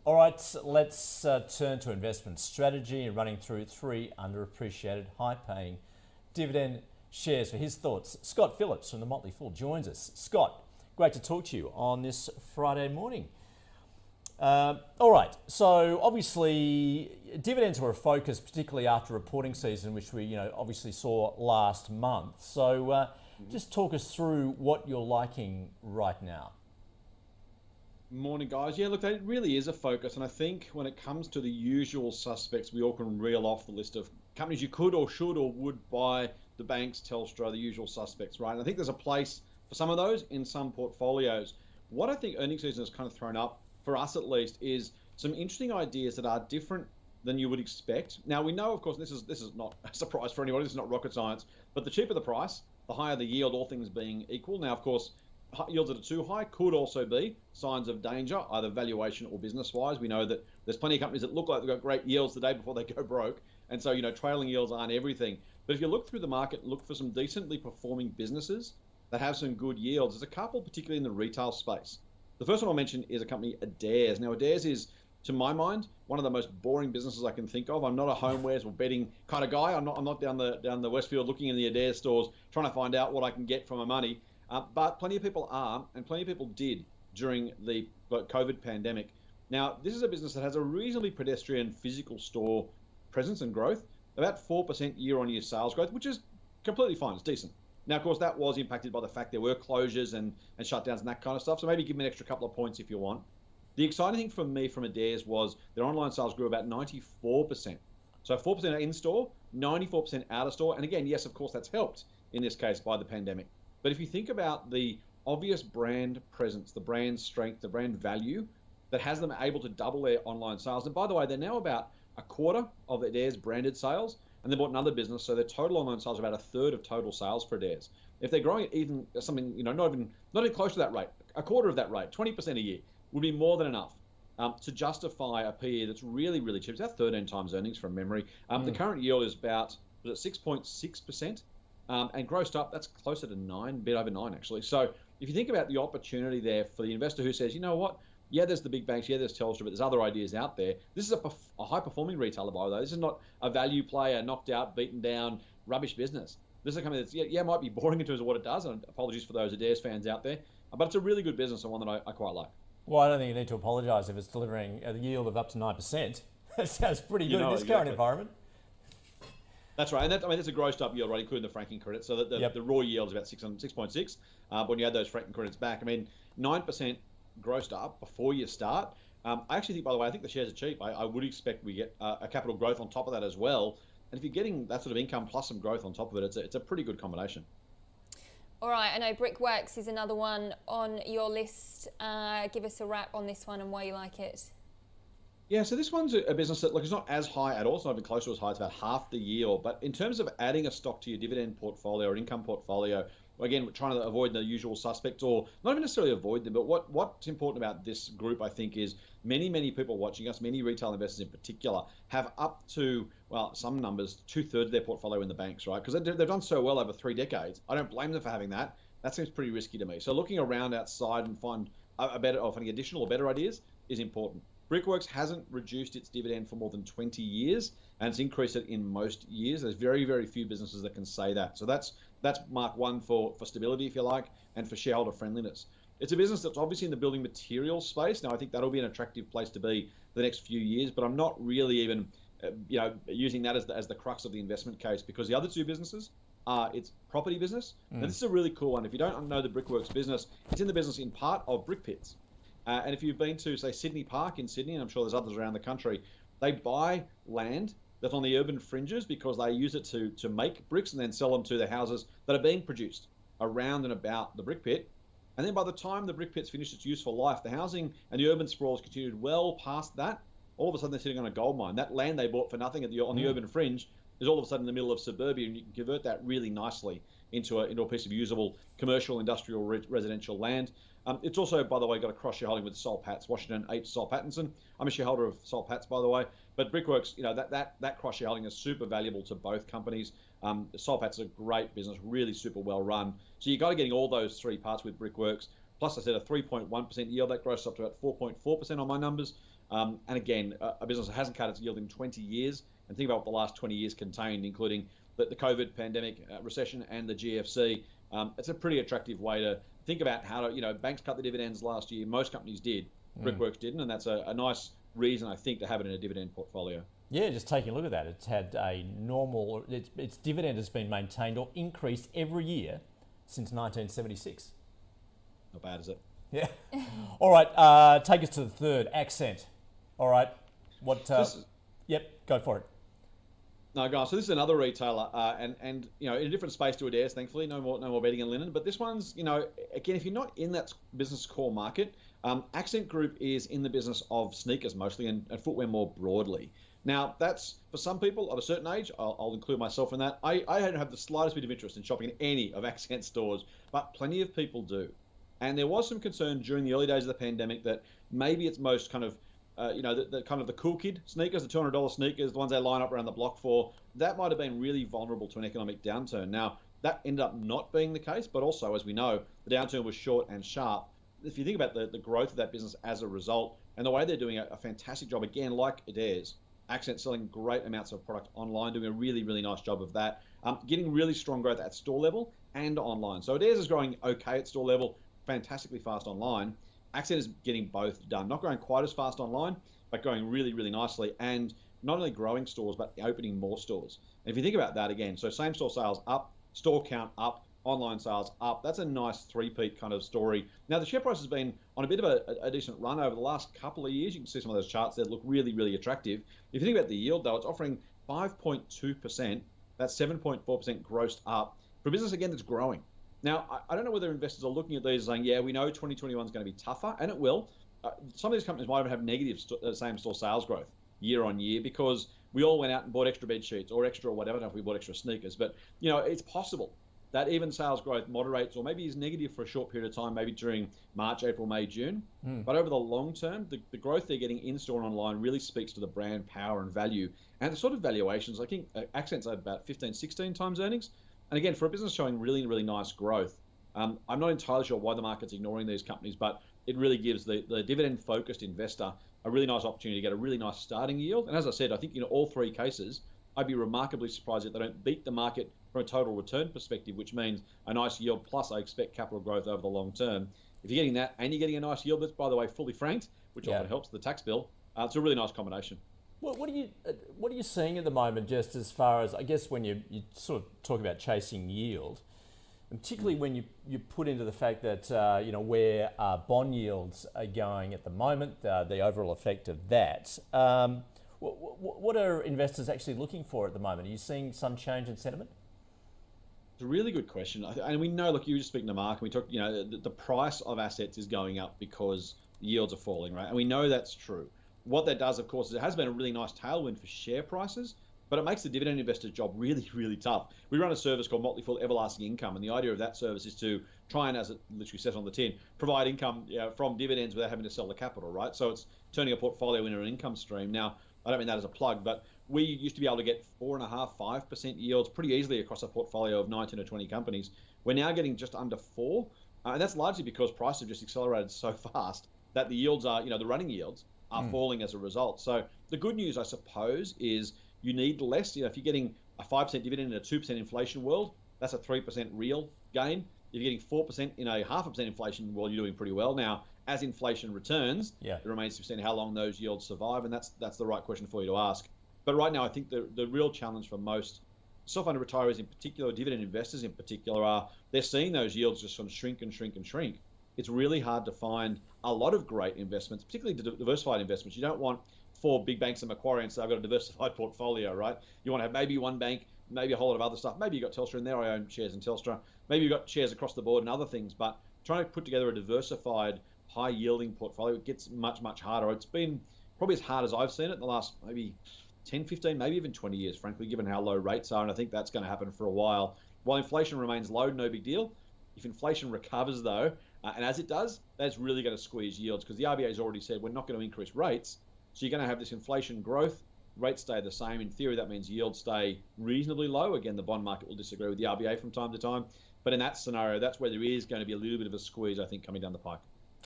All right, let's turn to investment strategy and running through three underappreciated, high-paying dividend shares for his thoughts. Scott Phillips from the Motley Fool joins us. Scott, great to talk to you on this Friday morning. All right, so obviously dividends were a focus, particularly after reporting season, which we obviously saw last month. So just talk us through what you're liking right now. Morning, guys. Yeah, look, that really is a focus. And I think when it comes to the usual suspects, we all can reel off the list of companies you could or should or would buy: the banks, Telstra, the usual suspects, right? And I think there's a place for some of those in some portfolios. What I think earnings season has kind of thrown up, for us at least, is some interesting ideas that are different than you would expect. Now, we know, of course, this is not a surprise for anybody. This is not rocket science. But the cheaper the price, the higher the yield, all things being equal. Now, of course, yields that are too high could also be signs of danger, either valuation or business-wise. We know that there's plenty of companies that look like they've got great yields the day before they go broke. And so, trailing yields aren't everything. But if you look through the market, look for some decently performing businesses that have some good yields. There's a couple, particularly in the retail space. The first one I'll mention is a company, Adairs. Now, Adairs is, to my mind, one of the most boring businesses I can think of. I'm not a homewares or bedding kind of guy. I'm not down the Westfield looking in the Adairs stores trying to find out what I can get for my money. But plenty of people are, and plenty of people did during the COVID pandemic. Now, this is a business that has a reasonably pedestrian physical store presence and growth, about 4% year-on-year sales growth, which is completely fine. It's decent. Now, of course, that was impacted by the fact there were closures and shutdowns and that kind of stuff. So maybe give me an extra couple of points if you want. The exciting thing for me from Adairs was their online sales grew about 94%. So 4% in-store, 94% out-of-store. And again, yes, of course, that's helped in this case by the pandemic. But if you think about the obvious brand presence, the brand strength, the brand value that has them able to double their online sales. And by the way, they're now about a quarter of Adairs branded sales, and they bought another business, so their total online sales are about a third of total sales for Adairs. If they're growing at even something, not even close to that rate, a quarter of that rate, 20% a year, would be more than enough to justify a PE that's really, really cheap. It's about 13 times earnings from memory. The current yield is about 6.6%. And grossed up, that's closer to 9, a bit over 9 actually. So if you think about the opportunity there for the investor who says, you know what, yeah, there's the big banks, yeah, there's Telstra, but there's other ideas out there. This is a high-performing retailer, by the way. This is not a value player, knocked out, beaten down, rubbish business. This is a company that's, might be boring in terms of what it does, and apologies for those Adairs fans out there, but it's a really good business and one that I quite like. Well, I don't think you need to apologise if it's delivering a yield of up to 9%. That sounds pretty good in this current environment. That's right, and that's a grossed up yield, right, including the franking credits. So that the raw yield is about 6.6. But when you add those franking credits back, 9% grossed up before you start. I actually think, by the way, I think the shares are cheap. I would expect we get a capital growth on top of that as well. And if you're getting that sort of income plus some growth on top of it, it's a pretty good combination. All right, I know Brickworks is another one on your list. Give us a wrap on this one and why you like it. Yeah, so this one's a business that, it's not as high at all. It's not even close to as high. It's about half the yield. But in terms of adding a stock to your dividend portfolio or income portfolio, again, we're trying to avoid the usual suspects, or not even necessarily avoid them, but what's important about this group, I think, is many people watching us, many retail investors in particular, have up to, some numbers, 2/3 of their portfolio in the banks, right? Because they've done so well over 3 decades. I don't blame them for having that. That seems pretty risky to me. So looking around outside and finding additional or better ideas is important. Brickworks hasn't reduced its dividend for more than 20 years, and it's increased it in most years. There's very, very few businesses that can say that. So that's mark one for stability, if you like, and for shareholder friendliness. It's a business that's obviously in the building materials space. Now, I think that'll be an attractive place to be for the next few years, but I'm not really even using that as the crux of the investment case, because the other two businesses are its property business. Now, this is a really cool one. If you don't know the Brickworks business, it's in the business in part of brick pits. And if you've been to, say, Sydney Park in Sydney, and I'm sure there's others around the country, they buy land that's on the urban fringes because they use it to make bricks and then sell them to the houses that are being produced around and about the brick pit. And then by the time the brick pit's finished its useful life, the housing and the urban sprawl has continued well past that. All of a sudden, they're sitting on a gold mine. That land they bought for nothing on the urban fringe is all of a sudden in the middle of suburbia, and you can convert that really nicely into a piece of usable commercial, industrial, residential land. It's also, by the way, got a cross shareholding with Soul Patts, Washington H. Soul Pattinson. I'm a shareholder of Soul Patts, by the way. But Brickworks, that cross shareholding is super valuable to both companies. Soul Patts is a great business, really super well run. So you got to getting all those three parts with Brickworks. Plus, I said a 3.1% yield that grows up to about 4.4% on my numbers. And again, a business that hasn't cut its yield in 20 years, and think about what the last 20 years contained, including the COVID pandemic, recession, and the GFC. It's a pretty attractive way to think about how to, banks cut the dividends last year. Most companies did. Brickworks didn't, and that's a nice reason, I think, to have it in a dividend portfolio. Yeah, just taking a look at that, it's had a normal, its dividend has been maintained or increased every year since 1976. Not bad, is it? Yeah. All right, take us to the third, Accent. All right, yep, go for it. No, guys. So this is another retailer, and in a different space to Adairs, thankfully. No more bedding and linen. But this one's, again, if you're not in that business core market, Accent Group is in the business of sneakers mostly and footwear more broadly. Now, that's for some people of a certain age. I'll include myself in that. I don't have the slightest bit of interest in shopping in any of Accent stores, but plenty of people do. And there was some concern during the early days of the pandemic that maybe its most kind of the cool kid sneakers, the $200 sneakers, the ones they line up around the block for, that might have been really vulnerable to an economic downturn. Now, that ended up not being the case, but also, as we know, the downturn was short and sharp. If you think about the growth of that business as a result, and the way they're doing a fantastic job, again, like Adairs, Accent selling great amounts of product online, doing a really, really nice job of that, getting really strong growth at store level and online. So Adairs is growing okay at store level, fantastically fast online. Accent is getting both done, not growing quite as fast online, but growing really, really nicely, and not only growing stores, but opening more stores. And if you think about that again, so same store sales up, store count up, online sales up. That's a nice three-peat kind of story. Now, the share price has been on a bit of a decent run over the last couple of years. You can see some of those charts there look really, really attractive. If you think about the yield, though, it's offering 5.2%. That's 7.4% grossed up for a business, again, that's growing. Now, I don't know whether investors are looking at these saying, yeah, we know 2021 is going to be tougher, and it will. Some of these companies might even have negative same-store sales growth year on year because we all went out and bought extra bed sheets or extra whatever. I don't know if we bought extra sneakers, but, it's possible that even sales growth moderates or maybe is negative for a short period of time, maybe during March, April, May, June. But over the long term, the growth they're getting in-store and online really speaks to the brand power and value. And the sort of valuations, I think Accent's at about 15, 16 times earnings. And again, for a business showing really, really nice growth, I'm not entirely sure why the market's ignoring these companies, but it really gives the dividend-focused investor a really nice opportunity to get a really nice starting yield. And as I said, I think in all three cases, I'd be remarkably surprised if they don't beat the market from a total return perspective, which means a nice yield plus I expect capital growth over the long term. If you're getting that and you're getting a nice yield that's, by the way, fully franked, which often helps the tax bill, it's a really nice combination. What are you seeing at the moment, just as far as, I guess, when you sort of talk about chasing yield, and particularly when you put into the fact that, where bond yields are going at the moment, the overall effect of that, what are investors actually looking for at the moment? Are you seeing some change in sentiment? It's a really good question. And we know, look, you were just speaking to Mark, and we talked, the price of assets is going up because the yields are falling, right? And we know that's true. What that does, of course, is it has been a really nice tailwind for share prices, but it makes the dividend investor's job really, really tough. We run a service called Motley Fool Everlasting Income, and the idea of that service is to try and, as it literally says on the tin, provide income from dividends without having to sell the capital, right? So it's turning a portfolio into an income stream. Now, I don't mean that as a plug, but we used to be able to get 4.5%, 5% yields pretty easily across a portfolio of 19 or 20 companies. We're now getting just under 4%, and that's largely because prices have just accelerated so fast that the yields are, the running yields are falling as a result. So the good news, I suppose, is you need less. If you're getting a 5% dividend in a 2% inflation world, that's a 3% real gain. If you're getting 4% in a 0.5% inflation world, you're doing pretty well. Now, as inflation returns, it remains to be seen how long those yields survive, and that's the right question for you to ask. But right now, I think the real challenge for most self-funded retirees in particular, dividend investors in particular, are they're seeing those yields just sort of shrink and shrink and shrink. It's really hard to find a lot of great investments, particularly diversified investments. You don't want 4 big banks and Macquarie and say, I've got a diversified portfolio, right? You want to have maybe one bank, maybe a whole lot of other stuff. Maybe you've got Telstra in there. I own shares in Telstra. Maybe you've got shares across the board and other things. But trying to put together a diversified, high-yielding portfolio gets much, much harder. It's been probably as hard as I've seen it in the last maybe 10, 15, maybe even 20 years, frankly, given how low rates are. And I think that's going to happen for a while. While inflation remains low, no big deal. If inflation recovers, though, and as it does, that's really going to squeeze yields because the RBA has already said we're not going to increase rates. So you're going to have this inflation growth, rates stay the same. In theory, that means yields stay reasonably low. Again, the bond market will disagree with the RBA from time to time. But in that scenario, that's where there is going to be a little bit of a squeeze, I think, coming down the pike.